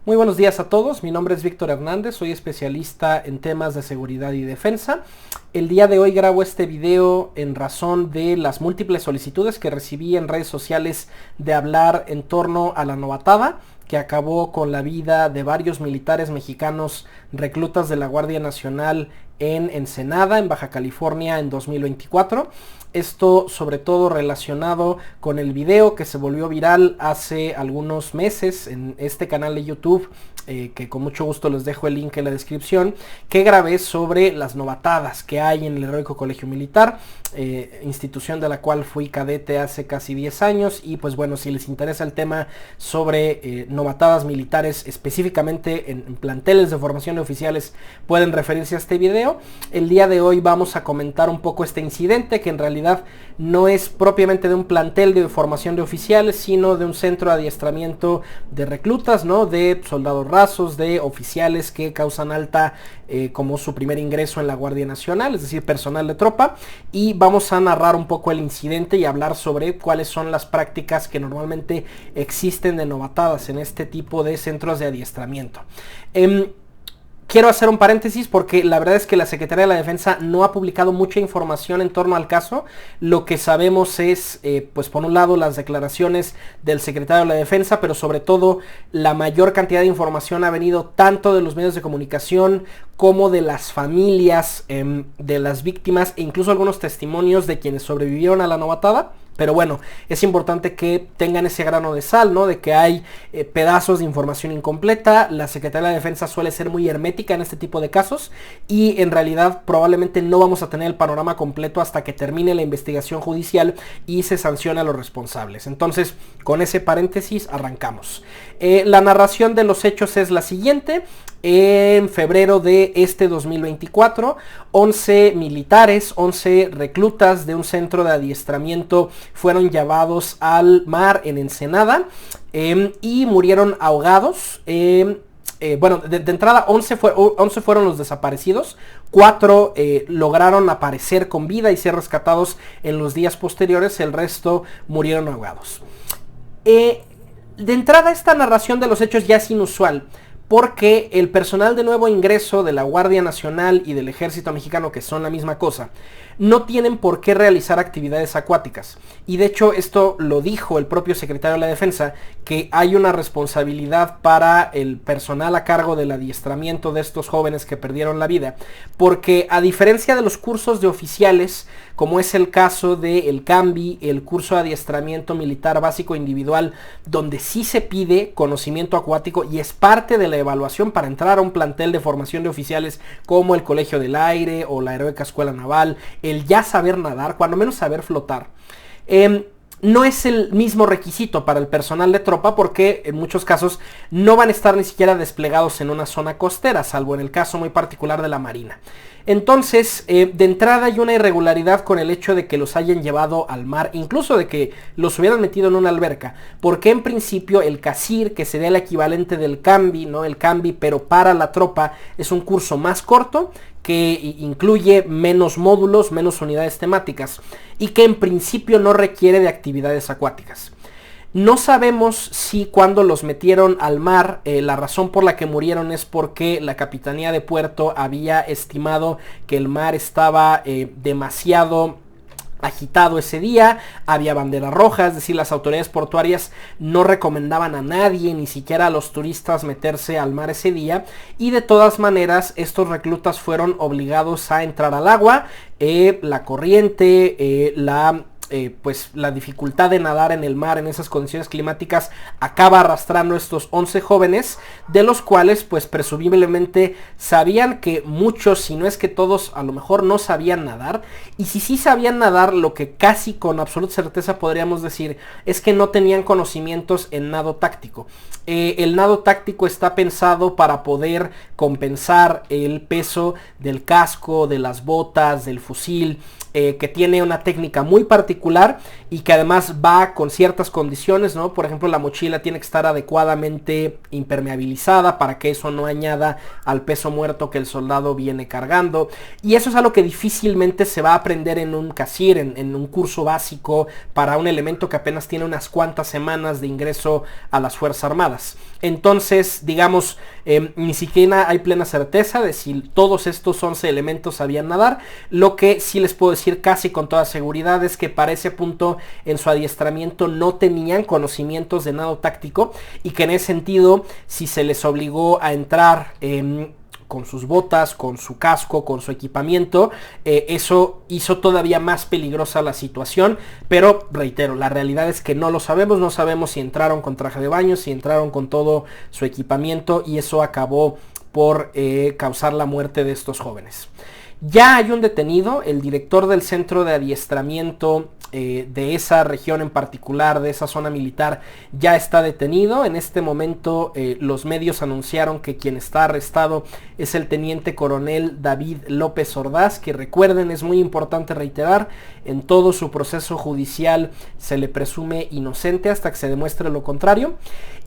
Muy buenos días a todos, mi nombre es Víctor Hernández, soy especialista en temas de seguridad y defensa. El día de hoy grabo este video en razón de las múltiples solicitudes que recibí en redes sociales de hablar en torno a la novatada que acabó con la vida de varios militares mexicanos reclutas de la Guardia Nacional en Ensenada, en Baja California, en 2024. Esto sobre todo relacionado con el video que se volvió viral hace algunos meses en este canal de YouTube, que con mucho gusto les dejo el link en la descripción, que grabé sobre las novatadas que hay en el Heroico Colegio Militar, institución de la cual fui cadete hace casi 10 años. Y pues bueno, si les interesa el tema sobre novatadas militares, específicamente en planteles de formación de oficiales, pueden referirse a este video. El día de hoy vamos a comentar un poco este incidente, que en realidad no es propiamente de un plantel de formación de oficiales, sino de un centro de adiestramiento de reclutas, ¿no? De soldados rasos, de oficiales que causan alta como su primer ingreso en la Guardia Nacional, es decir, personal de tropa. Y vamos a narrar un poco el incidente y hablar sobre cuáles son las prácticas que normalmente existen de novatadas en este tipo de centros de adiestramiento. Quiero hacer un paréntesis porque la verdad es que la Secretaría de la Defensa no ha publicado mucha información en torno al caso. Lo que sabemos es, pues por un lado, las declaraciones del Secretario de la Defensa, pero sobre todo la mayor cantidad de información ha venido tanto de los medios de comunicación como de las familias de las víctimas e incluso algunos testimonios de quienes sobrevivieron a la novatada. Pero bueno, es importante que tengan ese grano de sal, ¿no? De que hay pedazos de información incompleta. La Secretaría de la Defensa suele ser muy hermética en este tipo de casos y en realidad probablemente no vamos a tener el panorama completo hasta que termine la investigación judicial y se sancione a los responsables. Entonces, con ese paréntesis arrancamos. La narración de los hechos es la siguiente. En febrero de este 2024, 11 militares, 11 reclutas de un centro de adiestramiento fueron llevados al mar en Ensenada y murieron ahogados. Bueno, de entrada 11 fueron los desaparecidos, 4 lograron aparecer con vida y ser rescatados en los días posteriores, el resto murieron ahogados. De entrada, esta narración de los hechos ya es inusual, porque el personal de nuevo ingreso de la Guardia Nacional y del Ejército Mexicano, que son la misma cosa, no tienen por qué realizar actividades acuáticas. Y de hecho esto lo dijo el propio secretario de la Defensa, que hay una responsabilidad para el personal a cargo del adiestramiento de estos jóvenes que perdieron la vida, porque a diferencia de los cursos de oficiales, como es el caso del CAMBI, el curso de adiestramiento militar básico individual, donde sí se pide conocimiento acuático y es parte de la evaluación para entrar a un plantel de formación de oficiales como el Colegio del Aire o la Heroica Escuela Naval, el ya saber nadar, cuando menos saber flotar. No es el mismo requisito para el personal de tropa porque en muchos casos no van a estar ni siquiera desplegados en una zona costera, salvo en el caso muy particular de la Marina. Entonces, de entrada hay una irregularidad con el hecho de que los hayan llevado al mar, incluso de que los hubieran metido en una alberca, porque en principio el CACIR, que sería el equivalente del CAMBI, ¿no? El CAMBI, pero para la tropa, es un curso más corto, que incluye menos módulos, menos unidades temáticas, y que en principio no requiere de actividades acuáticas. No sabemos si cuando los metieron al mar, la razón por la que murieron es porque la Capitanía de Puerto había estimado que el mar estaba demasiado agitado ese día, había banderas rojas, es decir, las autoridades portuarias no recomendaban a nadie, ni siquiera a los turistas, meterse al mar ese día, y de todas maneras estos reclutas fueron obligados a entrar al agua. La corriente, pues la dificultad de nadar en el mar en esas condiciones climáticas acaba arrastrando a estos 11 jóvenes, de los cuales pues presumiblemente sabían que muchos, si no es que todos, a lo mejor no sabían nadar, y si sí sabían nadar, lo que casi con absoluta certeza podríamos decir es que no tenían conocimientos en nado táctico. El nado táctico está pensado para poder compensar el peso del casco, de las botas, del fusil, que tiene una técnica muy particular y que además va con ciertas condiciones, ¿no? Por ejemplo, la mochila tiene que estar adecuadamente impermeabilizada para que eso no añada al peso muerto que el soldado viene cargando. Y eso es algo que difícilmente se va a aprender en un CACIR, en un curso básico para un elemento que apenas tiene unas cuantas semanas de ingreso a las Fuerzas Armadas. Entonces, digamos, ni siquiera hay plena certeza de si todos estos 11 elementos sabían nadar. Lo que sí les puedo decir casi con toda seguridad es que para ese punto en su adiestramiento no tenían conocimientos de nado táctico y que en ese sentido, si se les obligó a entrar con sus botas, con su casco, con su equipamiento, eso hizo todavía más peligrosa la situación, pero reitero, la realidad es que no lo sabemos, no sabemos si entraron con traje de baño, si entraron con todo su equipamiento y eso acabó por causar la muerte de estos jóvenes. Ya hay un detenido, el director del centro de adiestramiento de esa región en particular, de esa zona militar, ya está detenido. En este momento los medios anunciaron que quien está arrestado es el teniente coronel David López Ordaz, que recuerden, es muy importante reiterar, en todo su proceso judicial se le presume inocente hasta que se demuestre lo contrario.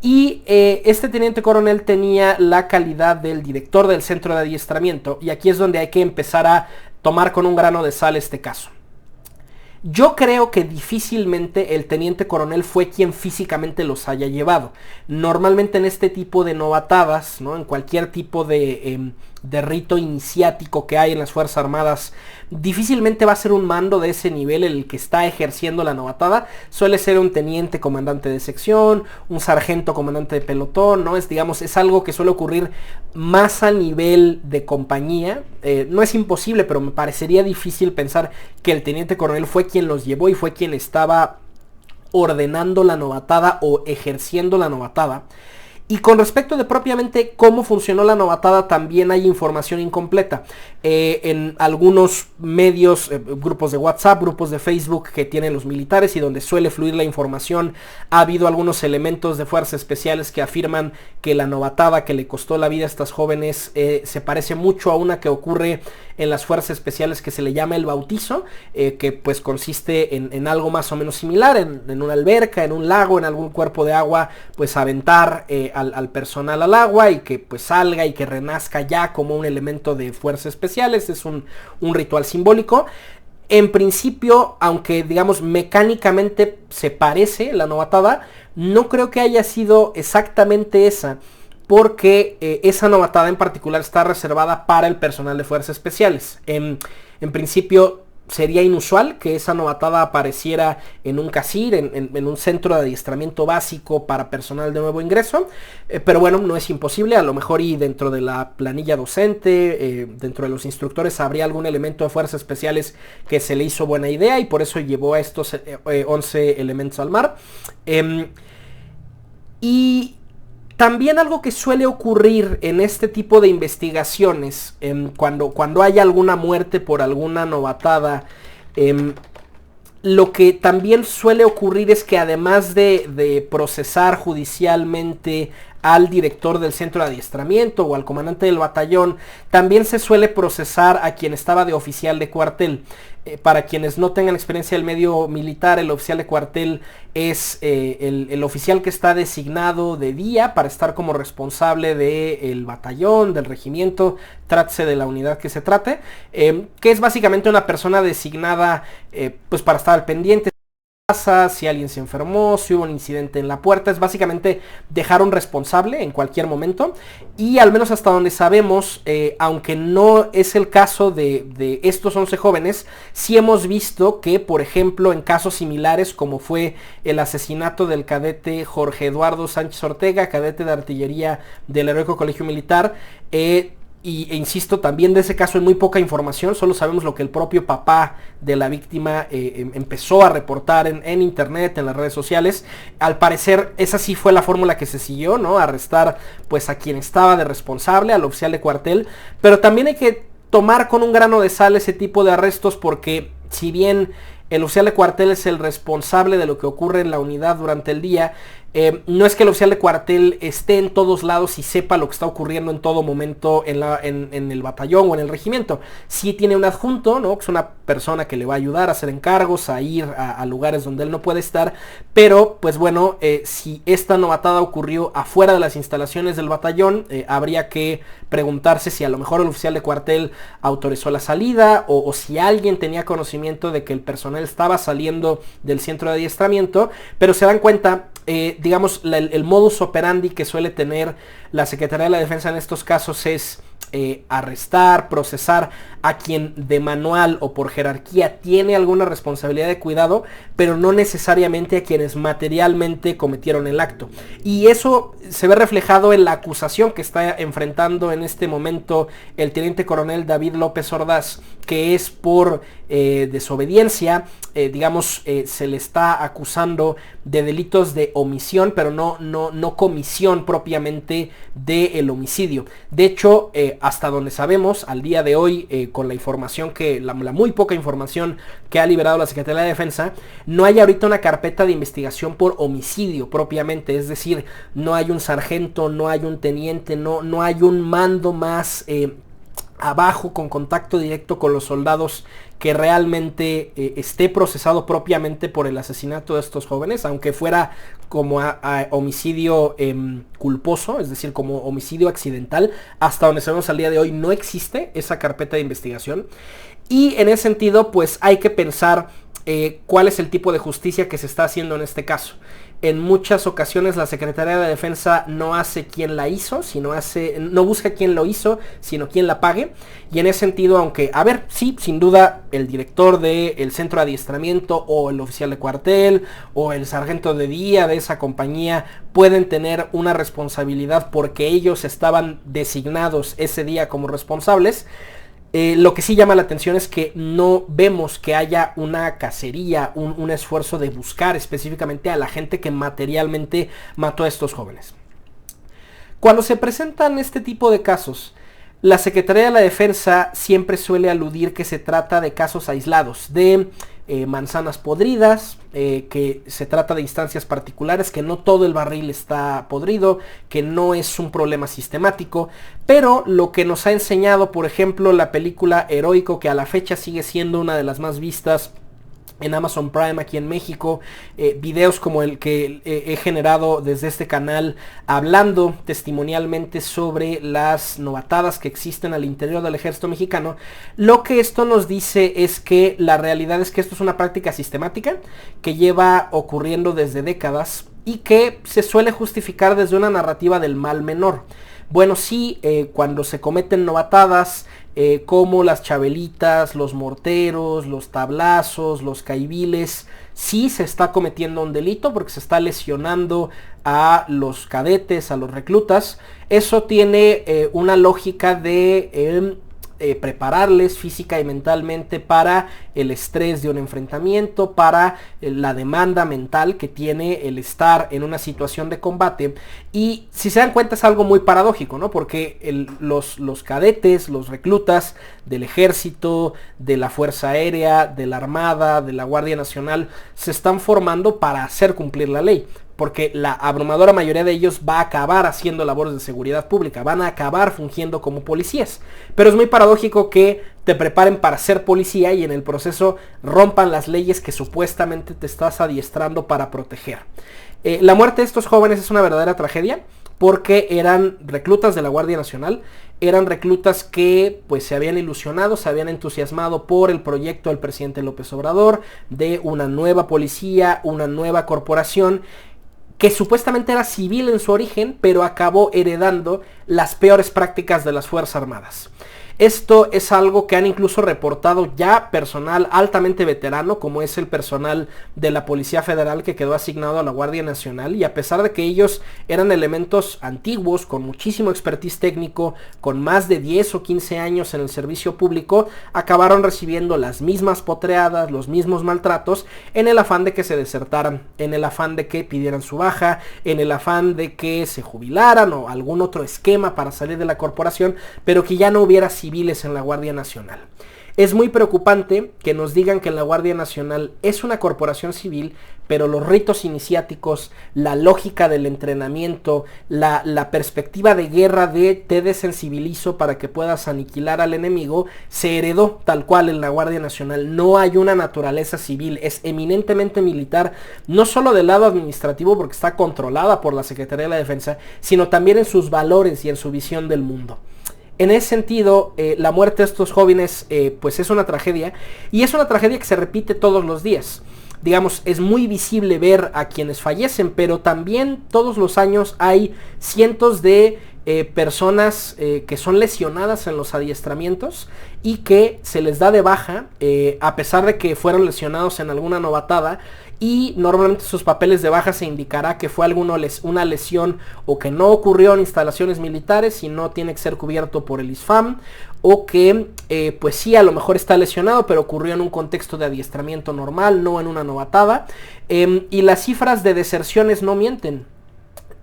Y este teniente coronel tenía la calidad del director del centro de adiestramiento, y aquí es donde hay que empezar a tomar con un grano de sal este caso. Yo creo que difícilmente el teniente coronel fue quien físicamente los haya llevado. Normalmente en este tipo de novatadas, ¿no? En cualquier tipo de rito iniciático que hay en las Fuerzas Armadas, difícilmente va a ser un mando de ese nivel el que está ejerciendo la novatada. Suele ser un teniente comandante de sección, un sargento comandante de pelotón, ¿no? Es algo que suele ocurrir más a nivel de compañía. No es imposible, pero me parecería difícil pensar que el teniente coronel fue quien los llevó y fue quien estaba ordenando la novatada o ejerciendo la novatada. Y con respecto de propiamente cómo funcionó la novatada, también hay información incompleta. En algunos medios, grupos de WhatsApp, grupos de Facebook que tienen los militares y donde suele fluir la información, ha habido algunos elementos de fuerzas especiales que afirman que la novatada que le costó la vida a estas jóvenes se parece mucho a una que ocurre en las fuerzas especiales que se le llama el bautizo, que pues consiste en algo más o menos similar, en una alberca, en un lago, en algún cuerpo de agua, pues aventar al personal al agua y que pues salga y que renazca ya como un elemento de fuerzas especiales. Es un ritual simbólico. En principio, aunque digamos mecánicamente se parece la novatada, no creo que haya sido exactamente esa, porque esa novatada en particular está reservada para el personal de fuerzas especiales. En principio sería inusual que esa novatada apareciera en un CACIR, en un centro de adiestramiento básico para personal de nuevo ingreso, pero bueno, no es imposible. A lo mejor y dentro de la planilla docente, dentro de los instructores, habría algún elemento de fuerzas especiales que se le hizo buena idea y por eso llevó a estos 11 elementos al mar. Y también algo que suele ocurrir en este tipo de investigaciones, cuando hay alguna muerte por alguna novatada, lo que también suele ocurrir es que además de procesar judicialmente al director del centro de adiestramiento o al comandante del batallón, también se suele procesar a quien estaba de oficial de cuartel. Para quienes no tengan experiencia del medio militar, el oficial de cuartel es el oficial que está designado de día para estar como responsable del batallón, del regimiento, trátese de la unidad que se trate, que es básicamente una persona designada pues para estar al pendiente. Si alguien se enfermó, si hubo un incidente en la puerta, es básicamente dejar un responsable en cualquier momento. Y al menos hasta donde sabemos, aunque no es el caso de estos 11 jóvenes, sí hemos visto que, por ejemplo, en casos similares como fue el asesinato del cadete Jorge Eduardo Sánchez Ortega, cadete de artillería del Heroico Colegio Militar, e insisto, también de ese caso hay muy poca información, solo sabemos lo que el propio papá de la víctima empezó a reportar en internet, en las redes sociales. Al parecer esa sí fue la fórmula que se siguió, ¿no? Arrestar pues a quien estaba de responsable, al oficial de cuartel, pero también hay que tomar con un grano de sal ese tipo de arrestos, porque si bien el oficial de cuartel es el responsable de lo que ocurre en la unidad durante el día, No es que el oficial de cuartel esté en todos lados y sepa lo que está ocurriendo en todo momento en el batallón o en el regimiento. Sí tiene un adjunto, ¿no? Que es una persona que le va a ayudar a hacer encargos, a ir a lugares donde él no puede estar. Pero, pues bueno, si esta novatada ocurrió afuera de las instalaciones del batallón, habría que preguntarse si a lo mejor el oficial de cuartel autorizó la salida o si alguien tenía conocimiento de que el personal estaba saliendo del centro de adiestramiento. Pero se dan cuenta, digamos, el modus operandi que suele tener la Secretaría de la Defensa en estos casos es arrestar, procesar a quien de manual o por jerarquía tiene alguna responsabilidad de cuidado, pero no necesariamente a quienes materialmente cometieron el acto. Y eso se ve reflejado en la acusación que está enfrentando en este momento el teniente coronel David López Ordaz, que es por desobediencia. Se le está acusando de delitos de omisión, pero no comisión propiamente del homicidio. De hecho, hasta donde sabemos, al día de hoy, con la información la muy poca información que ha liberado la Secretaría de la Defensa, no hay ahorita una carpeta de investigación por homicidio propiamente. Es decir, no hay un sargento, no hay un teniente, no hay un mando más abajo con contacto directo con los soldados que realmente esté procesado propiamente por el asesinato de estos jóvenes, aunque fuera como a homicidio culposo, es decir, como homicidio accidental. Hasta donde sabemos al día de hoy no existe esa carpeta de investigación, y en ese sentido pues hay que pensar cuál es el tipo de justicia que se está haciendo en este caso. En muchas ocasiones la Secretaría de la Defensa no hace quien la hizo, no busca quien lo hizo, sino quien la pague. Y en ese sentido, aunque, sí, sin duda, el director del centro de adiestramiento o el oficial de cuartel o el sargento de día de esa compañía pueden tener una responsabilidad porque ellos estaban designados ese día como responsables. Lo que sí llama la atención es que no vemos que haya una cacería, un esfuerzo de buscar específicamente a la gente que materialmente mató a estos jóvenes. Cuando se presentan este tipo de casos, la Secretaría de la Defensa siempre suele aludir que se trata de casos aislados, de manzanas podridas, que se trata de instancias particulares, que no todo el barril está podrido, que no es un problema sistemático. Pero lo que nos ha enseñado, por ejemplo, la película Heroico, que a la fecha sigue siendo una de las más vistas en Amazon Prime aquí en México, videos como el que he generado desde este canal hablando testimonialmente sobre las novatadas que existen al interior del ejército mexicano, lo que esto nos dice es que la realidad es que esto es una práctica sistemática que lleva ocurriendo desde décadas y que se suele justificar desde una narrativa del mal menor. Bueno, sí, cuando se cometen novatadas, como las chabelitas, los morteros, los tablazos, los caibiles, sí se está cometiendo un delito porque se está lesionando a los cadetes, a los reclutas. Eso tiene una lógica de prepararles física y mentalmente para el estrés de un enfrentamiento, para la demanda mental que tiene el estar en una situación de combate. Y si se dan cuenta es algo muy paradójico, ¿no? Porque los cadetes, los reclutas del ejército, de la Fuerza Aérea, de la Armada, de la Guardia Nacional, se están formando para hacer cumplir la ley. Porque la abrumadora mayoría de ellos va a acabar haciendo labores de seguridad pública, van a acabar fungiendo como policías. Pero es muy paradójico que te preparen para ser policía y en el proceso rompan las leyes que supuestamente te estás adiestrando para proteger. La muerte de estos jóvenes es una verdadera tragedia porque eran reclutas de la Guardia Nacional, eran reclutas que pues se habían ilusionado, se habían entusiasmado por el proyecto del presidente López Obrador de una nueva policía, una nueva corporación, que supuestamente era civil en su origen, pero acabó heredando las peores prácticas de las Fuerzas Armadas. Esto es algo que han incluso reportado ya personal altamente veterano, como es el personal de la Policía Federal que quedó asignado a la Guardia Nacional, y a pesar de que ellos eran elementos antiguos, con muchísimo expertise técnico, con más de 10 o 15 años en el servicio público, acabaron recibiendo las mismas potreadas, los mismos maltratos, en el afán de que se desertaran, en el afán de que pidieran su baja, en el afán de que se jubilaran o algún otro esquema para salir de la corporación, pero que ya no hubiera civiles en la Guardia Nacional. Es muy preocupante que nos digan que la Guardia Nacional es una corporación civil, pero los ritos iniciáticos, la lógica del entrenamiento, la perspectiva de guerra de te desensibilizo para que puedas aniquilar al enemigo, se heredó tal cual en la Guardia Nacional. No hay una naturaleza civil, es eminentemente militar, no solo del lado administrativo porque está controlada por la Secretaría de la Defensa, sino también en sus valores y en su visión del mundo. En ese sentido, la muerte de estos jóvenes pues es una tragedia, y es una tragedia que se repite todos los días. Digamos, es muy visible ver a quienes fallecen, pero también todos los años hay cientos de personas que son lesionadas en los adiestramientos y que se les da de baja a pesar de que fueron lesionados en alguna novatada, y normalmente sus papeles de baja se indicará que fue una lesión o que no ocurrió en instalaciones militares y no tiene que ser cubierto por el ISFAM, o que pues sí, a lo mejor está lesionado pero ocurrió en un contexto de adiestramiento normal, no en una novatada. Y las cifras de deserciones no mienten.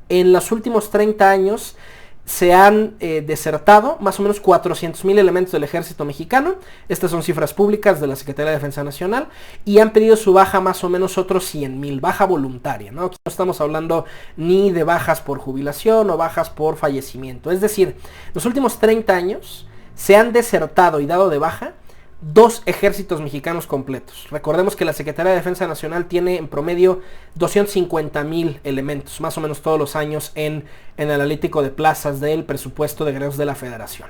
En los últimos 30 años se han desertado más o menos 400,000 elementos del ejército mexicano. Estas son cifras públicas de la Secretaría de Defensa Nacional, y han pedido su baja más o menos otros 100,000, baja voluntaria, ¿no? Aquí no estamos hablando ni de bajas por jubilación o bajas por fallecimiento. Es decir, los últimos 30 años se han desertado y dado de baja 2 ejércitos mexicanos completos. Recordemos que la Secretaría de Defensa Nacional tiene en promedio 250,000 elementos, más o menos todos los años en el analítico de plazas del presupuesto de egresos de la Federación.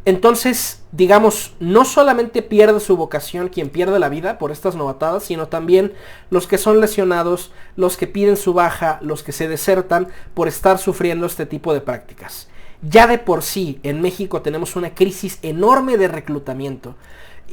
Entonces, digamos, no solamente pierde su vocación quien pierde la vida por estas novatadas, sino también los que son lesionados, los que piden su baja, los que se desertan por estar sufriendo este tipo de prácticas. Ya de por sí en México tenemos una crisis enorme de reclutamiento.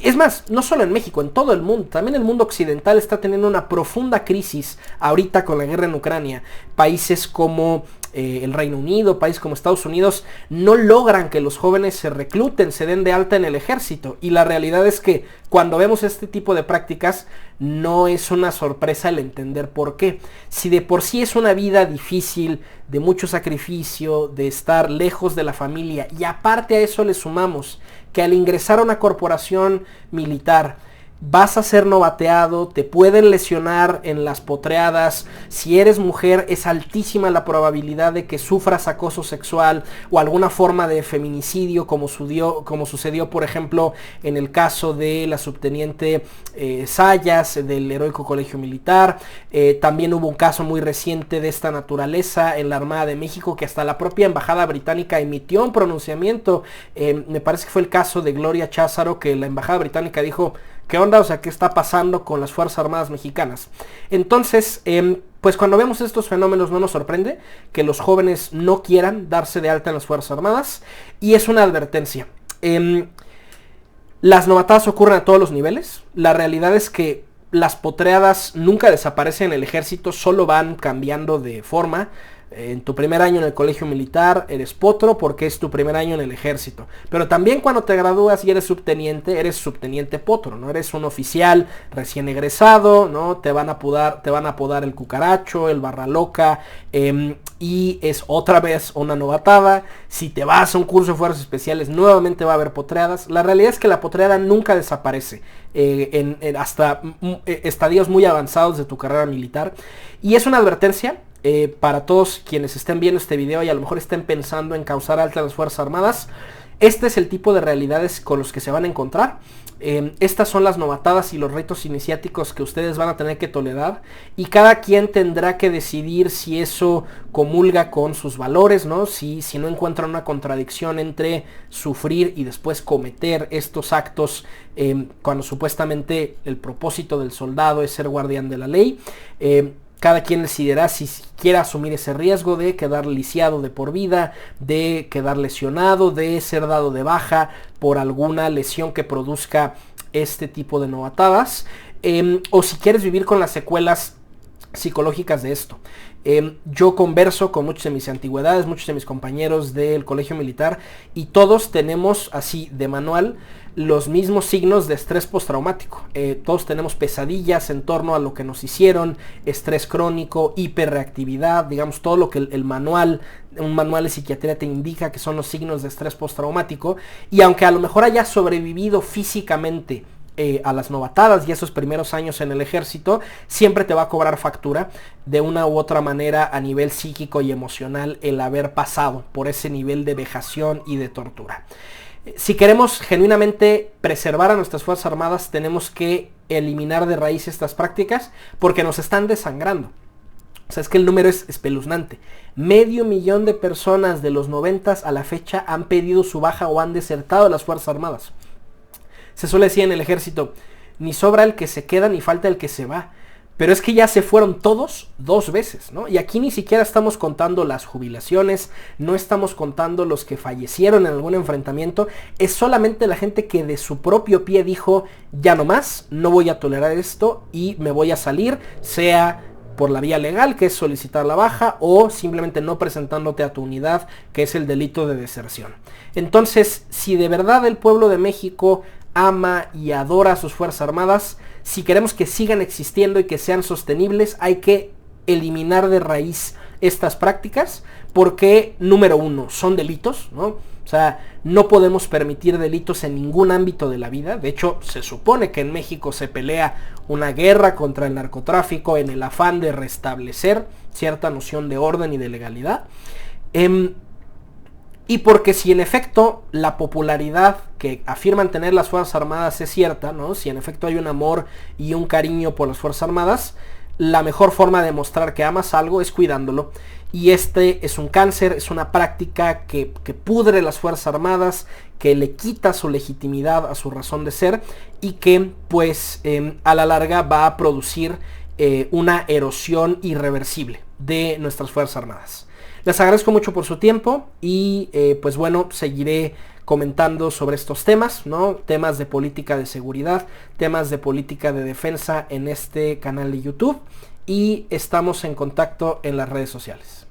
Es más, no solo en México, en todo el mundo. También el mundo occidental está teniendo una profunda crisis ahorita con la guerra en Ucrania. Países como el Reino Unido, países como Estados Unidos, no logran que los jóvenes se recluten, se den de alta en el ejército. Y la realidad es que cuando vemos este tipo de prácticas, no es una sorpresa el entender por qué. Si de por sí es una vida difícil, de mucho sacrificio, de estar lejos de la familia, y aparte a eso le sumamos que al ingresar a una corporación militar vas a ser novateado, te pueden lesionar en las potreadas. Si eres mujer, es altísima la probabilidad de que sufras acoso sexual o alguna forma de feminicidio, como sucedió, por ejemplo, en el caso de la subteniente Sayas, del Heroico Colegio Militar. También hubo un caso muy reciente de esta naturaleza en la Armada de México, que hasta la propia Embajada Británica emitió un pronunciamiento. Me parece que fue el caso de Gloria Cházaro, que la Embajada Británica dijo: ¿qué onda? O sea, ¿qué está pasando con las Fuerzas Armadas mexicanas? Entonces, pues cuando vemos estos fenómenos no nos sorprende que los jóvenes no quieran darse de alta en las Fuerzas Armadas, y es una advertencia. Las novatadas ocurren a todos los niveles. La realidad es que las potreadas nunca desaparecen en el ejército, solo van cambiando de forma. En tu primer año en el colegio militar eres potro porque es tu primer año en el ejército. Pero también cuando te gradúas y eres subteniente potro, ¿no? Eres un oficial recién egresado, ¿no? Te van a apodar el cucaracho, el barra loca, y es otra vez una novatada. Si te vas a un curso de fuerzas especiales, nuevamente va a haber potreadas. La realidad es que la potreada nunca desaparece hasta estadios muy avanzados de tu carrera militar. Y es una advertencia para todos quienes estén viendo este video y a lo mejor estén pensando en causar alta en las Fuerzas Armadas. Este es el tipo de realidades con los que se van a encontrar. Estas son las novatadas y los ritos iniciáticos que ustedes van a tener que tolerar, y cada quien tendrá que decidir si eso comulga con sus valores, ¿no? Si no encuentran una contradicción entre sufrir y después cometer estos actos cuando supuestamente el propósito del soldado es ser guardián de la ley. Cada quien decidirá si quiere asumir ese riesgo de quedar lisiado de por vida, de quedar lesionado, de ser dado de baja por alguna lesión que produzca este tipo de novatadas, o si quieres vivir con las secuelas psicológicas de esto. Yo converso con muchos de mis antigüedades, muchos de mis compañeros del colegio militar, y todos tenemos así de manual los mismos signos de estrés postraumático. Todos tenemos pesadillas en torno a lo que nos hicieron, estrés crónico, hiperreactividad, digamos todo lo que un manual de psiquiatría te indica que son los signos de estrés postraumático. Y aunque a lo mejor hayas sobrevivido físicamente a las novatadas y esos primeros años en el ejército, siempre te va a cobrar factura de una u otra manera a nivel psíquico y emocional el haber pasado por ese nivel de vejación y de tortura. Si queremos genuinamente preservar a nuestras Fuerzas Armadas, tenemos que eliminar de raíz estas prácticas porque nos están desangrando. O sea, es que el número es espeluznante. 500,000 de personas de los 90s a la fecha han pedido su baja o han desertado de las Fuerzas Armadas. Se suele decir en el ejército, ni sobra el que se queda ni falta el que se va. Pero es que ya se fueron todos 2 veces, ¿no? Y aquí ni siquiera estamos contando las jubilaciones, no estamos contando los que fallecieron en algún enfrentamiento. Es solamente la gente que de su propio pie dijo, ya no más, no voy a tolerar esto y me voy a salir, sea por la vía legal, que es solicitar la baja, o simplemente no presentándote a tu unidad, que es el delito de deserción. Entonces, si de verdad el pueblo de México ama y adora a sus Fuerzas Armadas, si queremos que sigan existiendo y que sean sostenibles, hay que eliminar de raíz estas prácticas, porque, número 1, son delitos, ¿no? O sea, no podemos permitir delitos en ningún ámbito de la vida. De hecho, se supone que en México se pelea una guerra contra el narcotráfico en el afán de restablecer cierta noción de orden y de legalidad. Y porque si en efecto la popularidad que afirman tener las Fuerzas Armadas es cierta, ¿no? Si en efecto hay un amor y un cariño por las Fuerzas Armadas, la mejor forma de demostrar que amas algo es cuidándolo. Y este es un cáncer, es una práctica que pudre las Fuerzas Armadas, que le quita su legitimidad a su razón de ser y que pues a la larga va a producir una erosión irreversible de nuestras Fuerzas Armadas. Les agradezco mucho por su tiempo y pues bueno, seguiré comentando sobre estos temas, ¿no? Temas de política de seguridad, temas de política de defensa en este canal de YouTube, y estamos en contacto en las redes sociales.